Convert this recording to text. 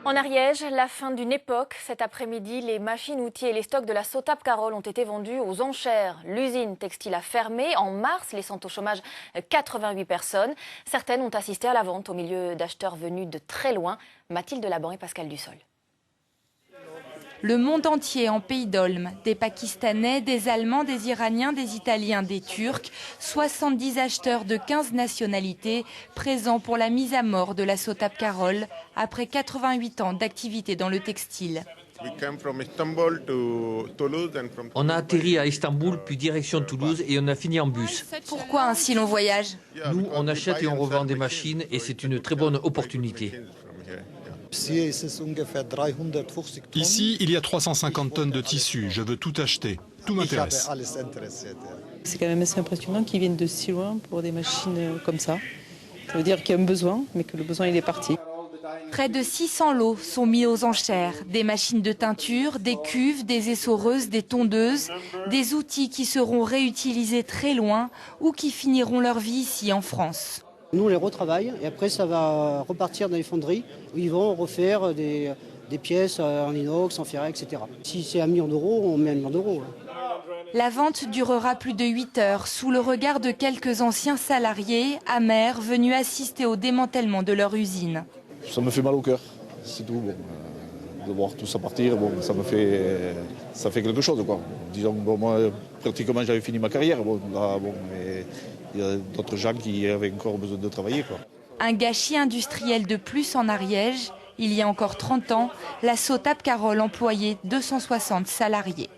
En Ariège, la fin d'une époque. Cet après-midi, les machines-outils et les stocks de la Sotap Carole ont été vendus aux enchères. L'usine textile a fermé en mars, laissant au chômage 88 personnes. Certaines ont assisté à la vente au milieu d'acheteurs venus de très loin. Mathilde Laban et Pascal Dussol. Le monde entier en pays d'Olme, des Pakistanais, des Allemands, des Iraniens, des Italiens, des Turcs, 70 acheteurs de 15 nationalités présents pour la mise à mort de la Sotap Carole après 88 ans d'activité dans le textile. On a atterri à Istanbul, puis direction Toulouse et on a fini en bus. Pourquoi un si long voyage? Nous, on achète et on revend des machines et c'est une très bonne opportunité. Ici, il y a 350 tonnes de tissu. Je veux tout acheter. Tout m'intéresse. C'est quand même assez impressionnant qu'ils viennent de si loin pour des machines comme ça. Ça veut dire qu'il y a un besoin, mais que le besoin il est parti. Près de 600 lots sont mis aux enchères. Des machines de teinture, des cuves, des essoreuses, des tondeuses. Des outils qui seront réutilisés très loin ou qui finiront leur vie ici en France. Nous, on les retravaille et après, ça va repartir dans les fonderies où ils vont refaire des pièces en inox, en ferraille, etc. Si c'est 1 million d'euros, on met 1 million d'euros. La vente durera plus de 8 heures sous le regard de quelques anciens salariés, amers, venus assister au démantèlement de leur usine. Ça me fait mal au cœur, c'est tout. Bon, de voir tout ça partir, bon, ça fait quelque chose, quoi. Disons, bon, moi, pratiquement, j'avais fini ma carrière. Bon, là, bon, mais il y a d'autres gens qui avaient encore besoin de travailler, quoi. Un gâchis industriel de plus en Ariège. Il y a encore 30 ans, la Sotap Carole employait 260 salariés.